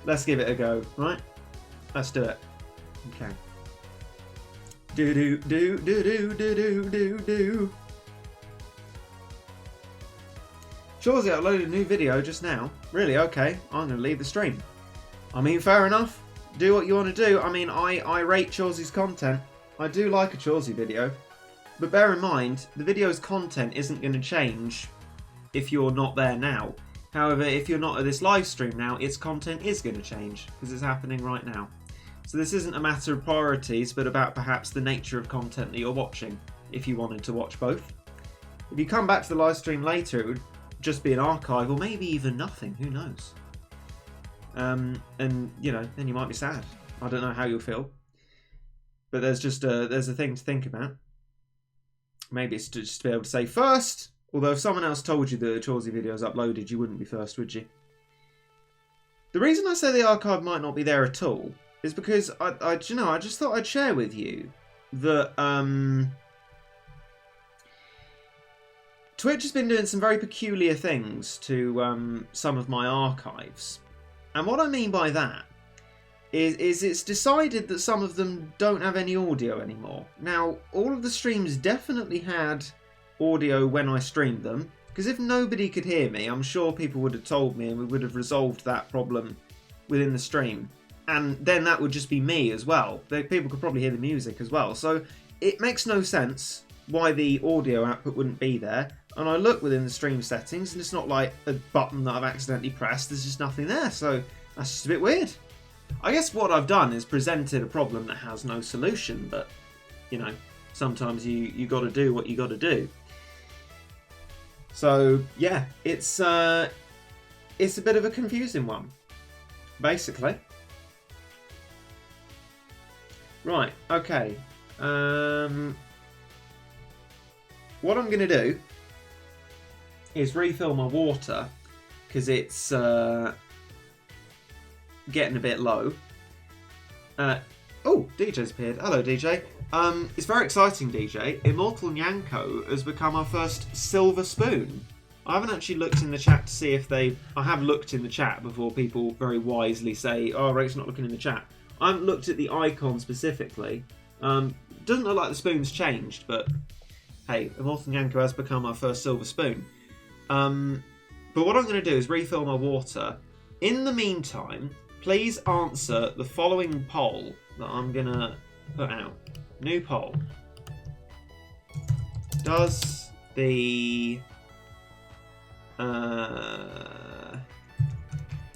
Let's give it a go, right? Let's do it. Okay. Do do do do do do do do do. Chawsey uploaded a new video just now. Really? Okay. I'm going to leave the stream. I mean, fair enough. Do what you want to do. I mean, I rate Chawsey's content. I do like a Chawsey video. But bear in mind, the video's content isn't going to change if you're not there now. However, if you're not at this live stream now, its content is going to change because it's happening right now. So this isn't a matter of priorities, but about perhaps the nature of content that you're watching, if you wanted to watch both. If you come back to the live stream later, it would just be an archive, or maybe even nothing, who knows. And, you know, then you might be sad. I don't know how you'll feel. But there's just there's a thing to think about. Maybe it's just to be able to say first, although if someone else told you that the Chawsey video is uploaded, you wouldn't be first, would you? The reason I say the archive might not be there at all is because I just thought I'd share with you that Twitch has been doing some very peculiar things to some of my archives. And what I mean by that is it's decided that some of them don't have any audio anymore. Now, all of the streams definitely had audio when I streamed them, because if nobody could hear me, I'm sure people would have told me and we would have resolved that problem within the stream. And then that would just be me as well. People could probably hear the music as well. So it makes no sense why the audio output wouldn't be there. And I look within the stream settings and it's not like a button that I've accidentally pressed. There's just nothing there. So that's just a bit weird. I guess what I've done is presented a problem that has no solution. But, you know, sometimes you got to do what you got to do. So, yeah, it's a bit of a confusing one, basically. Right, okay. What I'm going to do is refill my water because it's getting a bit low. Oh, DJ's appeared. Hello, DJ. It's very exciting, DJ. Immortal Nyanko has become our first silver spoon. I haven't actually looked in the chat to see if they... I have looked in the chat before people very wisely say, oh, Rake's not looking in the chat. I haven't looked at the icon specifically. Doesn't look like the spoon's changed, but hey, Immortal Nyanko has become our first silver spoon. But what I'm going to do is refill my water. In the meantime, please answer the following poll that I'm going to put out. New poll. Does the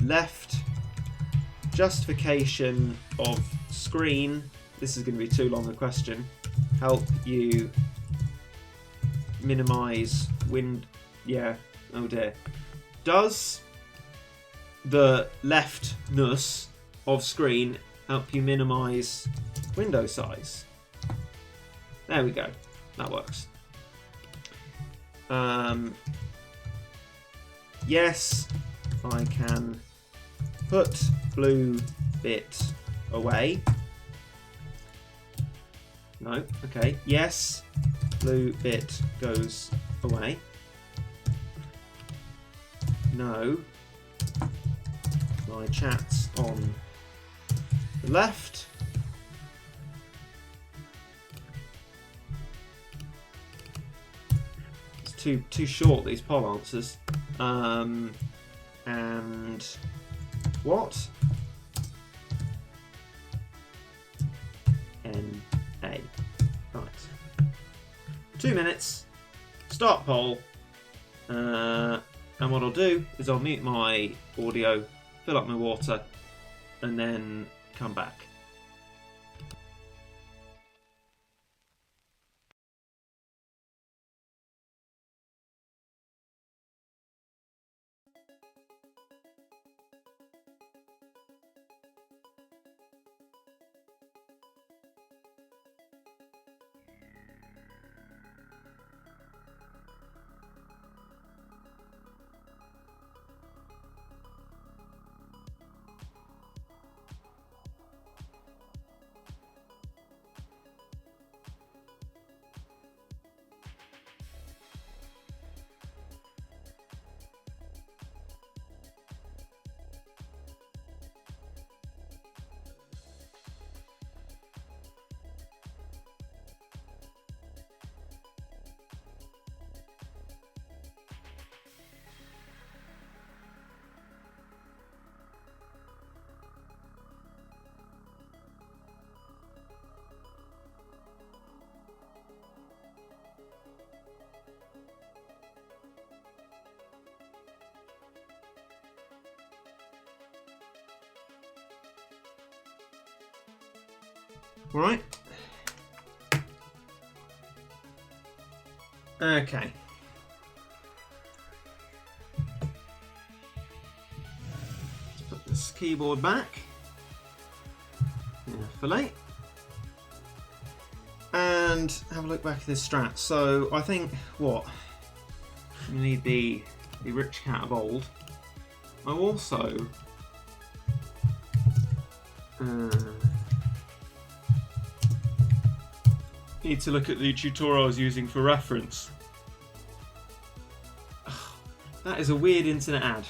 left justification of screen, this is going to be too long a question, help you minimize oh dear. Does the leftness of screen help you minimize window size? There we go. That works. Yes, I can put blue bit away. No, okay. Yes, blue bit goes away. No, my chat's on the left. It's too short, these poll answers. And what? N-A. Right. 2 minutes. Start poll. And what I'll do is I'll mute my audio, fill up my water, and then come back. Right. Okay. Let's put this keyboard back. Carefully. And have a look back at this strat. So I think what? You need the rich cat of old. I also need to look at the tutorial I was using for reference. That is a weird internet ad.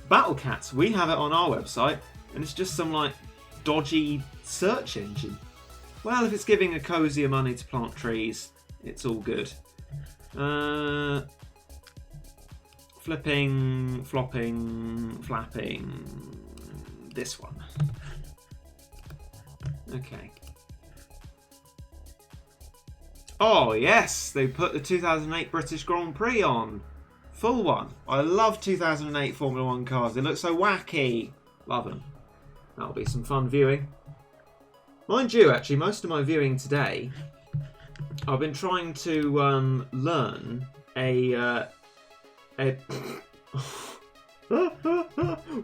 Battle Cats, we have it on our website, and it's just some like dodgy search engine. Well, if it's giving a cozier money to plant trees, it's all good. Flipping, flopping, flapping. This one. Okay. Oh yes, they put the 2008 British Grand Prix on. Full one. I love 2008 Formula 1 cars. They look so wacky. Love them. That'll be some fun viewing. Mind you, actually, most of my viewing today, I've been trying to learn a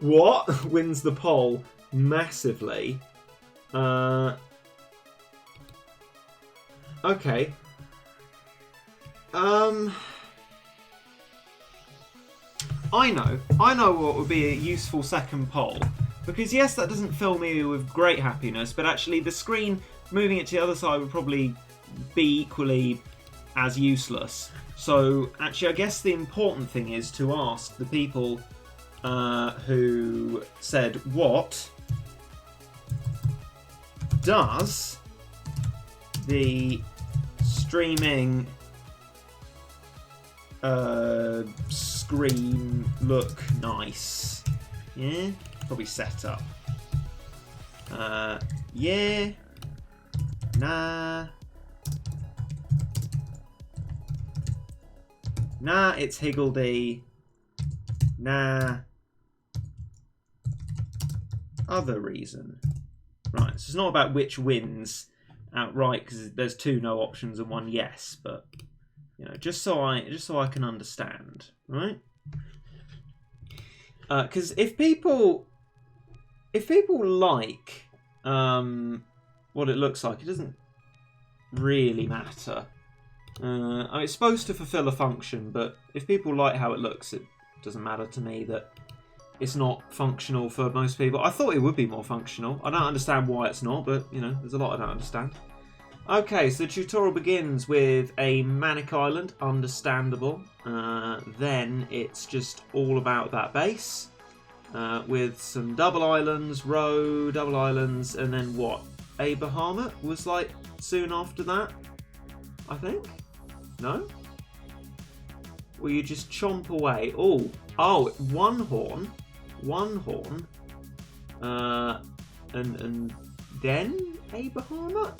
what wins the poll massively. Okay. I know what would be a useful second poll, because yes, that doesn't fill me with great happiness, but actually the screen moving it to the other side would probably be equally as useless. So actually I guess the important thing is to ask the people who said, what does the streaming screen look nice? Yeah, probably set up. Yeah, nah, it's higgledy. Nah, other reason. Right, so it's not about which wins outright, because there's two no options and one yes, but you know, just so I can understand, right? Because if people like what it looks like, it doesn't really matter. I mean, it's supposed to fulfill a function, but if people like how it looks, it doesn't matter to me that it's not functional for most people. I thought it would be more functional. I don't understand why it's not, but you know, there's a lot I don't understand. Okay, so the tutorial begins with a Manic Island, understandable. Then it's just all about that base, with some double islands, row, double islands, and then what? A Bahamut was like soon after that, I think? No? Will you just chomp away? Oh, one horn, and then a Bahamut?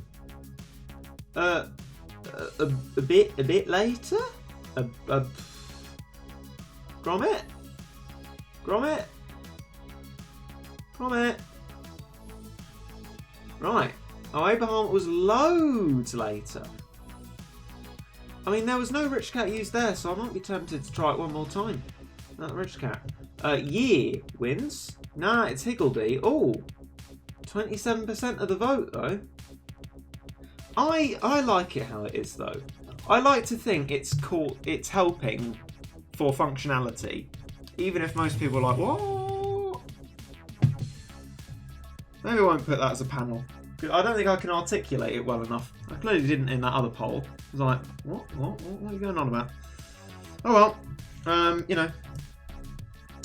A bit later? Grommet? Right. Oh, Abraham was loads later. I mean, there was no Rich Cat used there, so I might be tempted to try it one more time. That Rich Cat. Yeah wins. Nah, it's Higgledy. Oh, 27% of the vote, though. I like it how it is, though. I like to think it's helping for functionality, even if most people are like, what? Maybe I won't put that as a panel. I don't think I can articulate it well enough. I clearly didn't in that other poll. I was like, what are you going on about? Oh well, you know,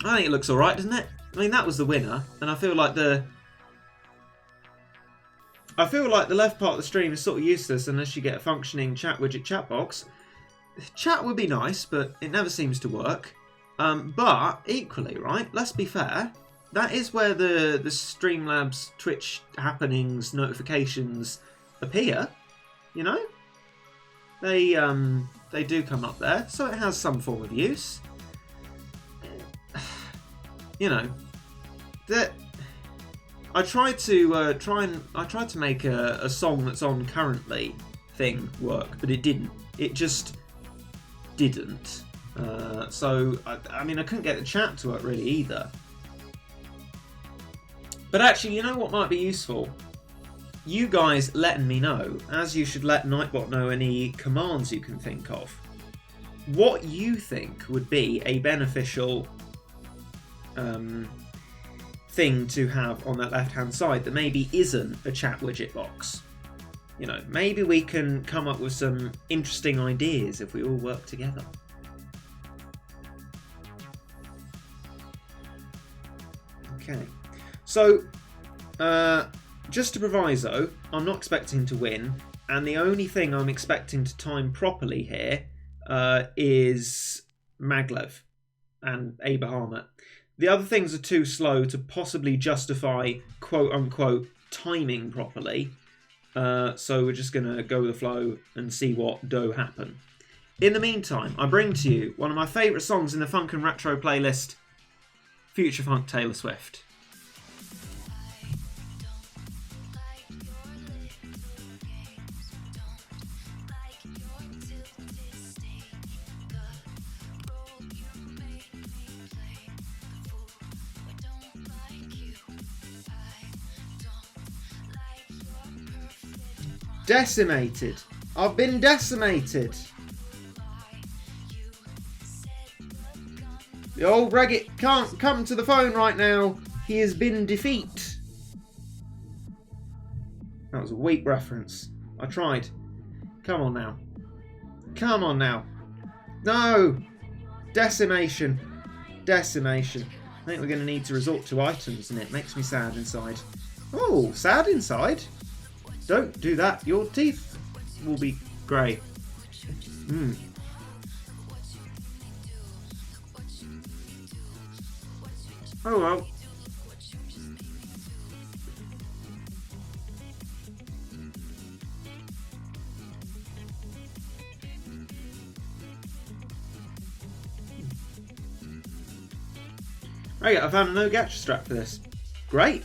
I think it looks alright, doesn't it? I mean, that was the winner, and I feel like the left part of the stream is sort of useless unless you get a functioning chat widget chat box. Chat would be nice, but it never seems to work. But equally, right, let's be fair, that is where the Streamlabs Twitch happenings notifications appear, you know? They do come up there, so it has some form of use. You know, that I tried to make a song that's on currently thing work, but it didn't. It just didn't. So I mean, I couldn't get the chat to work really either. But actually, you know what might be useful? You guys letting me know, as you should let Nightbot know any commands you can think of, what you think would be a beneficial thing to have on that left-hand side that maybe isn't a chat widget box. You know, maybe we can come up with some interesting ideas if we all work together. Okay, so just a proviso, I'm not expecting to win, and the only thing I'm expecting to time properly here is Maglev and Abrahama. The other things are too slow to possibly justify quote-unquote timing properly, so we're just going to go with the flow and see what do happen. In the meantime, I bring to you one of my favourite songs in the Funk and Retro playlist, Future Funk Taylor Swift. Decimated. I've been decimated. The old Reggit can't come to the phone right now. He has been defeat. That was a weak reference. I tried. Come on now. Come on now. No! Decimation. Decimation. I think we're going to need to resort to items, and it makes me sad inside. Oh, sad inside? Don't do that. Your teeth will be grey. Oh well. Okay, I found a no gacha strap for this. Great.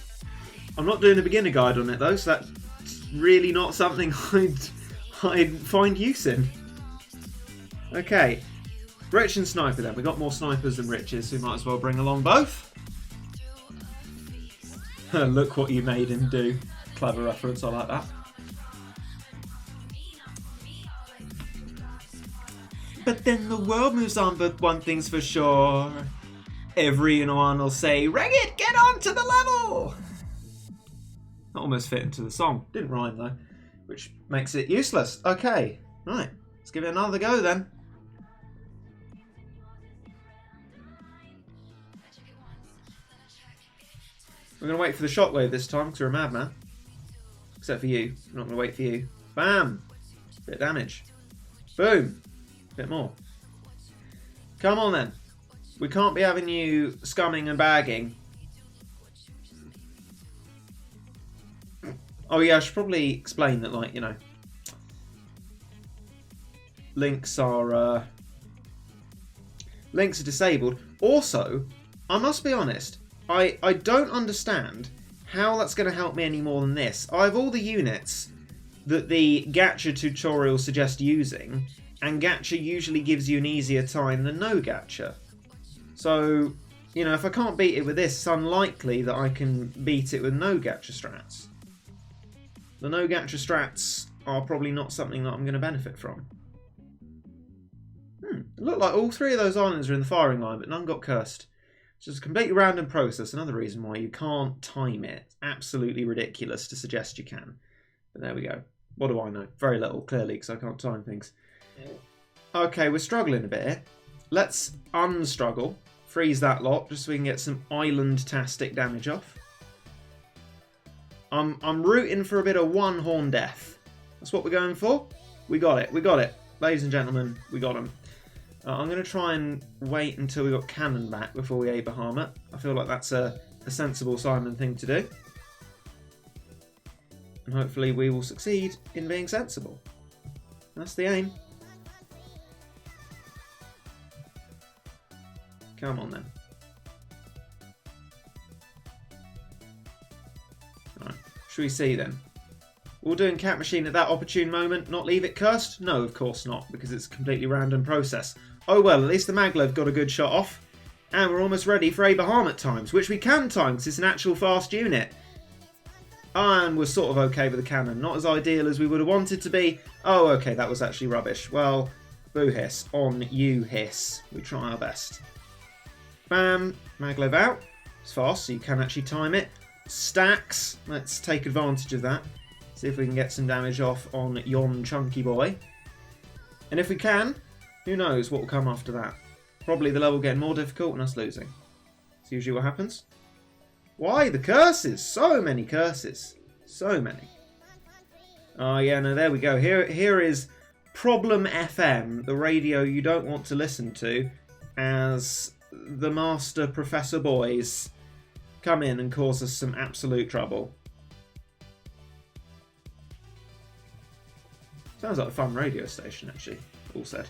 I'm not doing a beginner guide on it though, so that's really not something I'd find use in. Okay. Rich and Sniper then. We got more snipers than riches, so we might as well bring along both. Look what you made him do. Clever reference, I like that. But then the world moves on, but one thing's for sure. Everyone will say, Reggit, get on to the level! That almost fit into the song. Didn't rhyme though, which makes it useless. Okay, right. Let's give it another go then. We're going to wait for the shockwave this time because we're a madman. Except for you. I'm not going to wait for you. Bam! Bit of damage. Boom! Bit more. Come on then. We can't be having you scumming and bagging. Oh yeah, I should probably explain that, like, you know, links are disabled. Also, I must be honest, I don't understand how that's going to help me any more than this. I have all the units that the gacha tutorial suggests using, and gacha usually gives you an easier time than no gacha. So, you know, if I can't beat it with this, it's unlikely that I can beat it with no gacha strats. The no gacha strats are probably not something that I'm going to benefit from. It looked like all three of those islands are in the firing line, but none got cursed. It's just a completely random process. Another reason why you can't time it. It's absolutely ridiculous to suggest you can. But there we go. What do I know? Very little, clearly, because I can't time things. Okay, we're struggling a bit here. Let's unstruggle. Freeze that lot, just so we can get some island-tastic damage off. I'm rooting for a bit of one horn death. That's what we're going for. We got it. We got it. Ladies and gentlemen, we got him. I'm going to try and wait until we got Cannon back before we Abrahama. I feel like that's a sensible Simon thing to do. And hopefully we will succeed in being sensible. That's the aim. Come on then. should we see then? Will doing Cat Machine at that opportune moment not leave it cursed? No, of course not, because it's a completely random process. Oh well, at least the Maglev got a good shot off. And we're almost ready for a Bahamut times, which we can time because it's an actual fast unit. And we're sort of okay with the cannon. Not as ideal as we would have wanted to be. Oh, okay, that was actually rubbish. Well, boo hiss. On you hiss. We try our best. Bam. Maglev out. It's fast, so you can actually time it. Stacks. Let's take advantage of that. See if we can get some damage off on yon chunky boy. And if we can, who knows what will come after that. Probably the level getting more difficult and us losing. It's usually what happens. Why? The curses! So many curses. So many. Oh yeah, no, there we go. Here is Problem FM, the radio you don't want to listen to, as the Master Professor Boys come in and cause us some absolute trouble. Sounds like a fun radio station, actually, all said.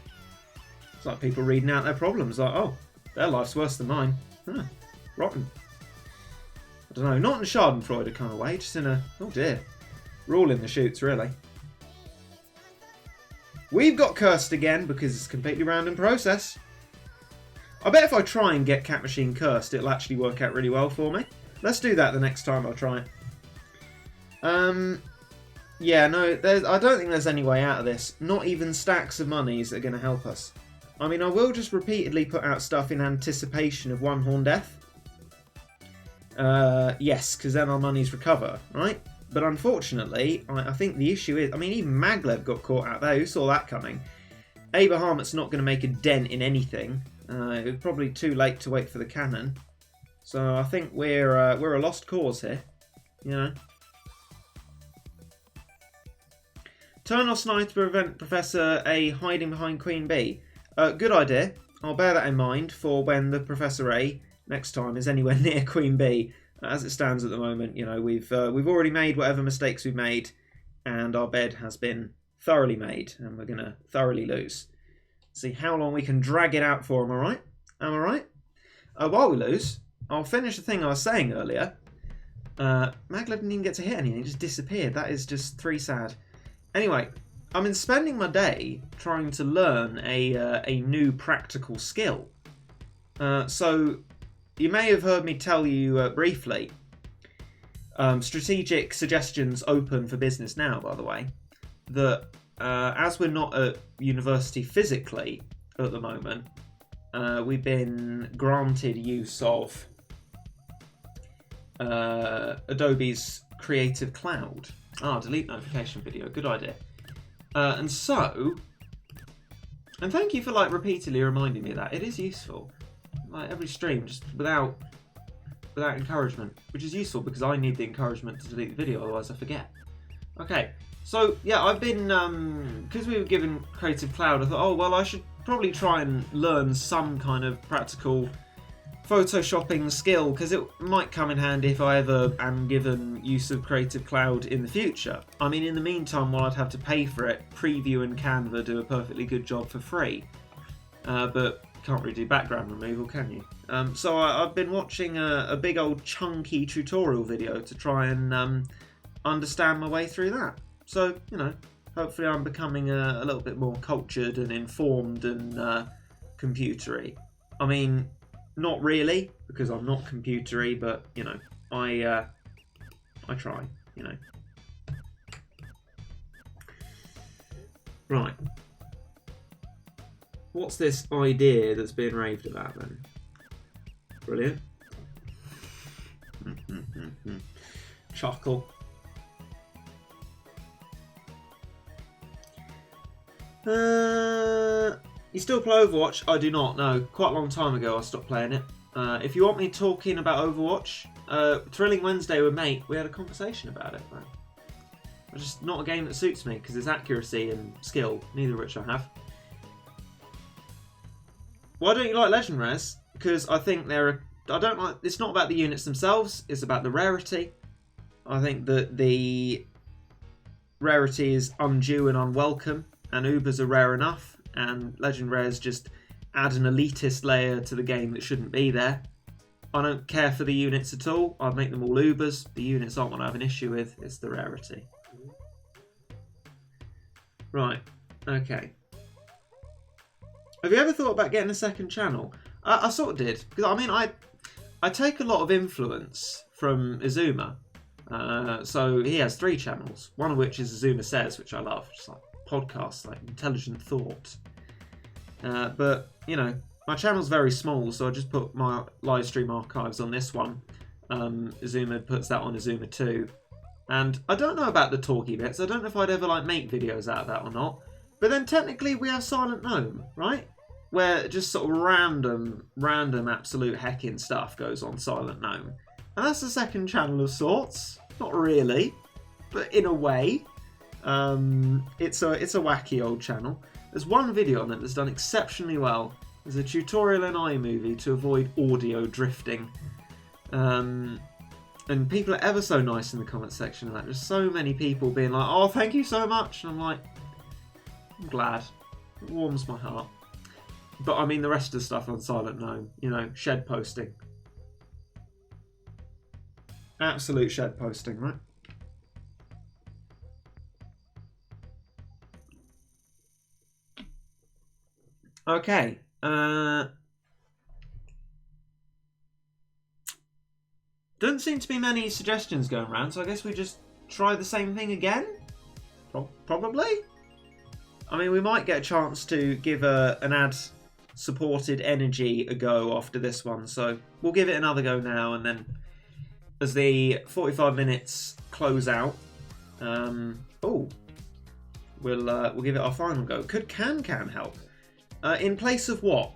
It's like people reading out their problems, like, oh, their life's worse than mine. Huh, rotten. I don't know, not in a Schadenfreude kind of way, just in a, oh dear, we're all in the shoots, really. We've got cursed again because it's a completely random process. I bet if I try and get Cat Machine cursed, it'll actually work out really well for me. Let's do that the next time I try it. Yeah, no, I don't think there's any way out of this. Not even stacks of monies are going to help us. I mean, I will just repeatedly put out stuff in anticipation of One Horn Death. Yes, because then our monies recover, right? But unfortunately, I think the issue is... I mean, even Maglev got caught out there. Who saw that coming? Bahamut's not going to make a dent in anything. It was probably too late to wait for the cannon. So I think we're a lost cause here. You know? Turn off sniper to prevent Professor A hiding behind Queen B. Good idea. I'll bear that in mind for when the Professor A next time is anywhere near Queen B. As it stands at the moment, you know, we've already made whatever mistakes we've made, and our bed has been thoroughly made, and we're gonna thoroughly lose. See how long we can drag it out for. Am I right? Am I right? While we lose, I'll finish the thing I was saying earlier. Maglev didn't even get to hit anything; he just disappeared. That is just 3 sad. Anyway, I've been spending my day trying to learn a new practical skill. So you may have heard me tell you briefly. Strategic suggestions open for business now, by the way. That as we're not at university physically at the moment, we've been granted use of Adobe's Creative Cloud. Delete notification video. Good idea. And thank you for repeatedly reminding me of that. It is useful. Like every stream, just without encouragement, which is useful because I need the encouragement to delete the video, otherwise I forget. Okay, so yeah, I've been because we were given Creative Cloud. I thought, oh well, I should probably try and learn some kind of practical photoshopping skill because it might come in handy if I ever am given use of Creative Cloud in the future. I mean, in the meantime, while I'd have to pay for it, Preview and Canva do a perfectly good job for free, but can't really do background removal, can you? So I've been watching a big old chunky tutorial video to try and understand my way through that. So, you know, hopefully I'm becoming a little bit more cultured and informed and computery. I mean, not really, because I'm not computery, but, you know, I try, you know. Right. What's this idea that's being raved about then? Brilliant. Chuckle. You still play Overwatch? I do not, no. Quite a long time ago I stopped playing it. If you want me talking about Overwatch, Thrilling Wednesday with Mate, we had a conversation about it. Right? It's just not a game that suits me because it's accuracy and skill, neither of which I have. Why don't you like Legend Rares? Because I think it's not about the units themselves, it's about the rarity. I think that the rarity is undue and unwelcome, and Ubers are rare enough, and Legend Rares just add an elitist layer to the game that shouldn't be there. I don't care for the units at all. I'd make them all Ubers. The units aren't what I have an issue with. It's the rarity. Right. Okay. Have you ever thought about getting a second channel? I sort of did. Because, I mean, I take a lot of influence from Izuma. So he has 3 channels. One of which is Izuma Says, which I love. Just like podcasts, like intelligent thought. But, you know, my channel's very small, so I just put my live stream archives on this one. Izuma puts that on Izuma 2. And I don't know about the talky bits. I don't know if I'd ever like make videos out of that or not. But then technically we have Silent Gnome, right? Where just sort of random absolute heckin' stuff goes on Silent Gnome. And that's a second channel of sorts. Not really, but in a way. It's a wacky old channel. There's one video on it that's done exceptionally well. There's a tutorial in iMovie to avoid audio drifting. And people are ever so nice in the comment section of that. There's so many people being like, oh, thank you so much. And I'm like, I'm glad. It warms my heart. But I mean the rest of the stuff on Silent Gnome, you know, shed posting. Absolute shed posting, right? Okay. Doesn't seem to be many suggestions going around, so I guess we just try the same thing again? Probably? I mean, we might get a chance to give an ad-supported energy a go after this one, so we'll give it another go now, and then as the 45 minutes close out, we'll give it our final go. Could Can help? In place of what?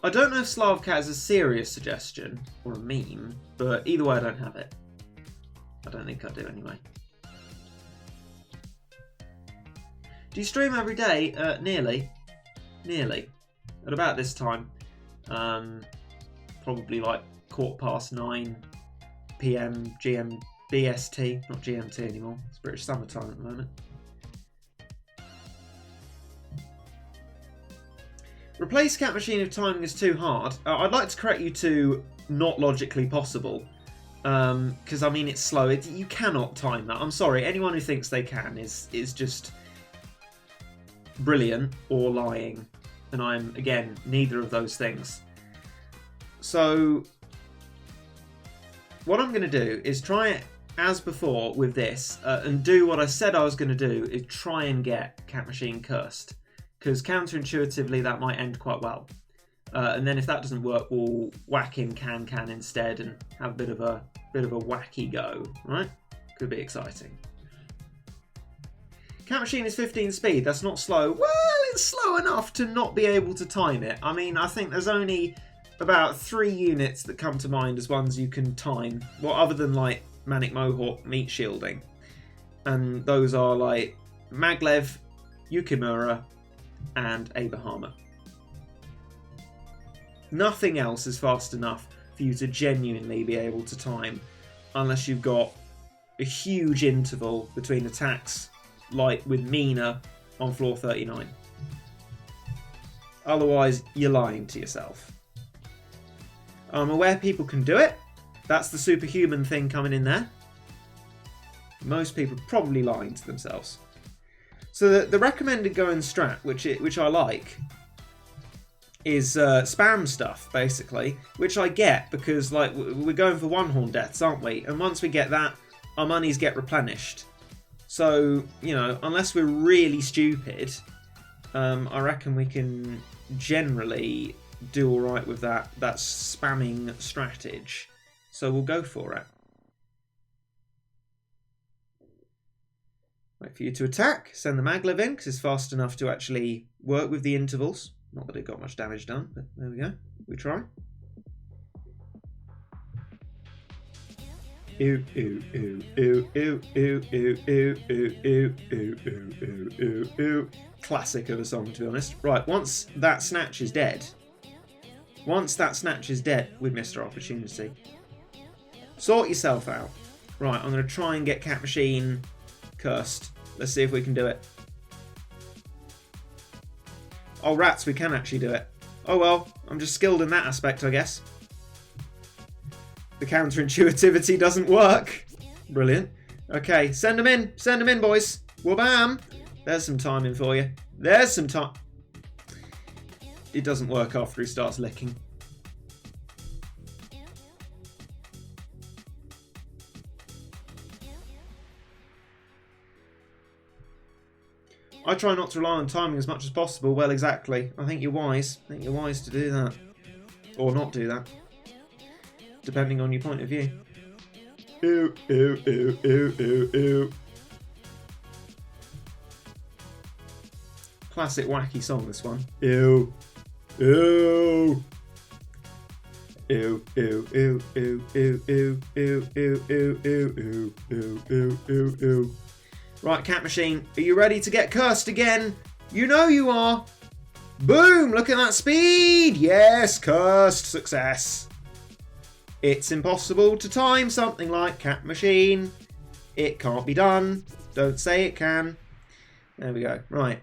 I don't know if Slavcat is a serious suggestion or a meme, but either way I don't have it. I don't think I do anyway. Do you stream every day? Nearly. At about this time. Probably like 9:15 PM GM BST, not GMT anymore. It's British summertime at the moment. Replace Cat Machine if timing is too hard. I'd like to correct you to not logically possible. Because, I mean, it's slow. You cannot time that. I'm sorry. Anyone who thinks they can is just brilliant or lying. And I'm, again, neither of those things. So, what I'm going to do is try it as before with this. And do what I said I was going to do, is try and get Cat Machine cursed. Because counterintuitively that might end quite well. And then if that doesn't work, we'll whack in Can instead and have a bit of a wacky go, right? Could be exciting. Cat Machine is 15 speed, that's not slow. Well, it's slow enough to not be able to time it. I mean, I think there's only about 3 units that come to mind as ones you can time. Well, other than like Manic Mohawk meat shielding. And those are like Maglev, Yukimura, and Abahama. Nothing else is fast enough for you to genuinely be able to time unless you've got a huge interval between attacks, like with Mina on floor 39. Otherwise, you're lying to yourself. I'm aware people can do it. That's the superhuman thing coming in there. Most people are probably lying to themselves. So the recommended going strat, which I like, is spam stuff, basically, which I get because like we're going for one horn deaths, aren't we? And once we get that, our monies get replenished. So, you know, unless we're really stupid, I reckon we can generally do all right with that spamming strategy. So we'll go for it. Wait for you to attack, send the Maglev in, because it's fast enough to actually work with the intervals. Not that it got much damage done, but there we go. We try. Ooh, ooh, ooh, ooh, ooh, ooh, ooh, ooh, ooh, ooh, ooh, ooh, ooh, ooh. Classic of a song, to be honest. Right, once that snatch is dead, with Mr. Opportunity, sort yourself out. Right, I'm going to try and get Cat Machine cursed. Let's see if we can do it. Oh, rats, we can actually do it. Oh well, I'm just skilled in that aspect, I guess. The counterintuitivity doesn't work. Brilliant. Okay, send them in. Send them in, boys. Wabam! There's some timing for you. There's some time. It doesn't work after he starts licking. I try not to rely on timing as much as possible. Well, exactly. I think you're wise. I think you're wise to do that. Or not do that. Depending on your point of view. Ew, ew, ew, ew, ew, ew. Classic wacky song, this one. Ew. Ew. Ew, ew, ew, ew, ew, ew, ew, ew, ew, ew, ew, ew, ew, ew. Right, Cat Machine, are you ready to get cursed again? You know you are. Boom, look at that speed. Yes, cursed, success. It's impossible to time something like Cat Machine. It can't be done. Don't say it can. There we go. Right.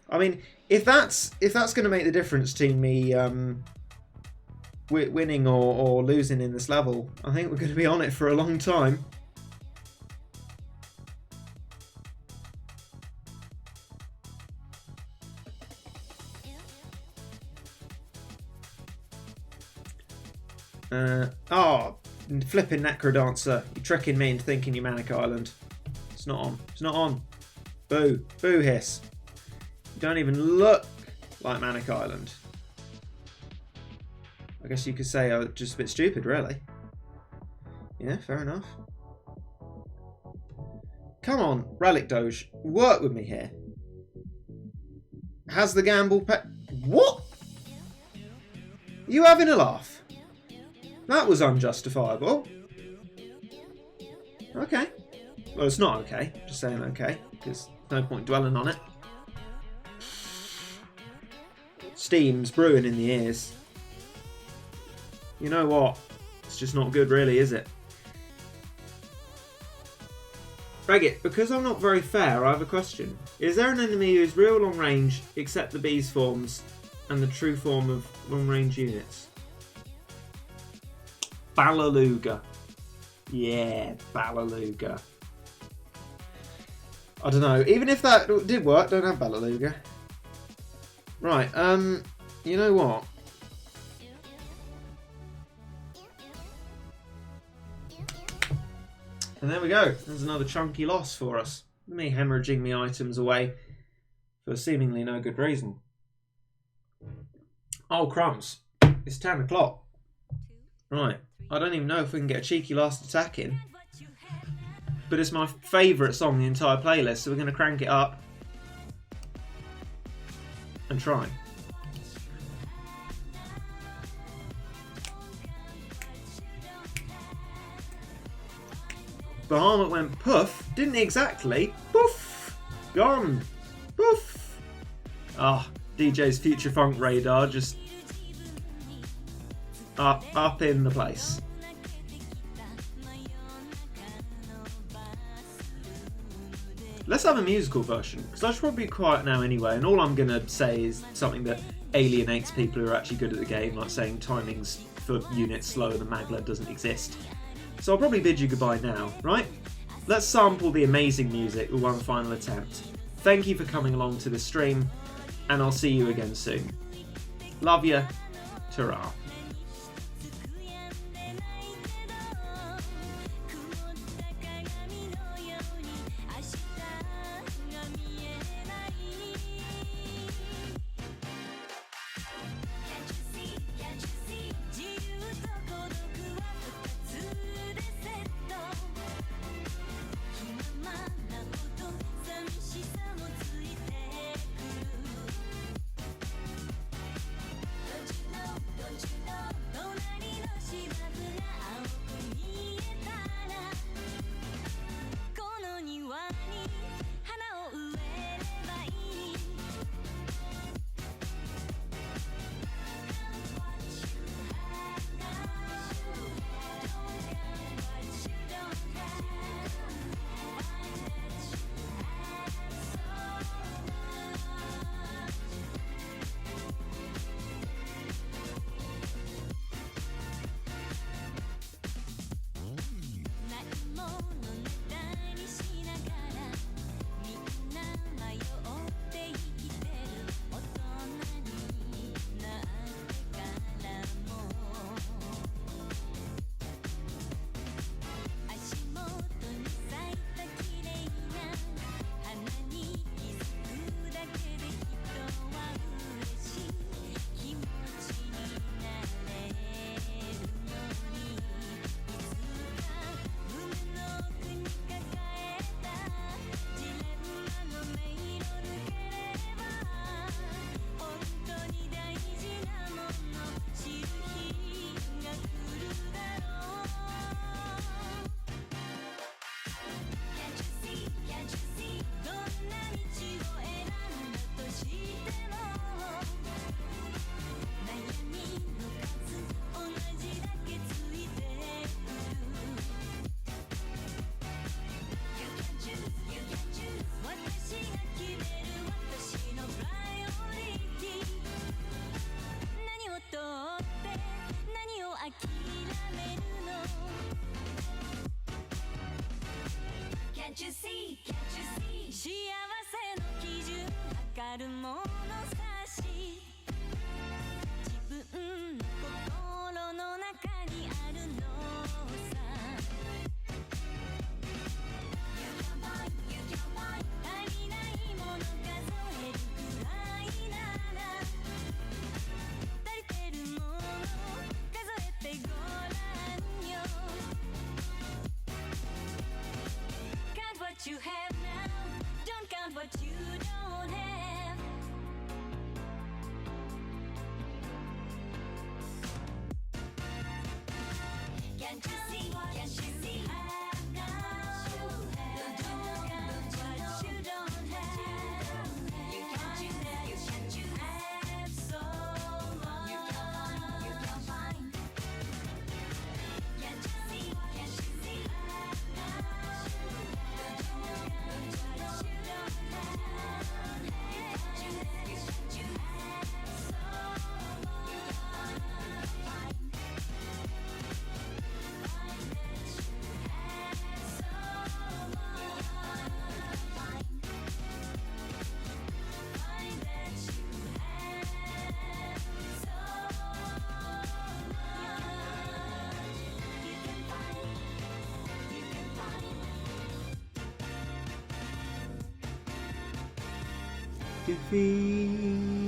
I mean, if that's going to make the difference between me winning or losing in this level, I think we're going to be on it for a long time. Oh, flipping Necrodancer. You're tricking me into thinking you're Manic Island. It's not on. It's not on. Boo. Boo hiss. You don't even look like Manic Island. I guess you could say I was just a bit stupid, really. Yeah, fair enough. Come on, Relic Doge. Work with me here. Has the gamble pet... What? Are you having a laugh? That was unjustifiable. Okay. Well, it's not okay. Just saying okay, because no point dwelling on it. Steam's brewing in the ears. You know what? It's just not good, really, is it? Regit, because I'm not very fair, I have a question. Is there an enemy who's real long range, except the bees forms, and the true form of long range units? Ballaluga. Yeah, Ballaluga. I don't know. Even if that did work, don't have Ballaluga. Right, you know what? And there we go. There's another chunky loss for us. Me hemorrhaging the items away for seemingly no good reason. Oh, crumbs. It's 10 o'clock. Right. I don't even know if we can get a cheeky last attack in. But it's my favourite song in the entire playlist, so we're going to crank it up. And try. Bahamut went poof. Didn't he exactly? Poof. Gone. Poof. Ah, DJ's Future Funk radar just up in the place. Let's have a musical version, because I should probably be quiet now anyway, and all I'm going to say is something that alienates people who are actually good at the game, like saying timings for units slower than Magla doesn't exist. So I'll probably bid you goodbye now, right? Let's sample the amazing music with one final attempt. Thank you for coming along to the stream, and I'll see you again soon. Love ya. Ta-ra. Don't you るものさし自分の心の中にあるのさ足りないもの数えるくらいなら足りてるもの数えてごらんよ Count what you have now Don't count what you don't have Can't you see, can't you see I've got Don't count what you don't have You can't have so much You can't find Can't you see, can't you see I've got Don't count what you don't have You can't have so much You can't find Defeat.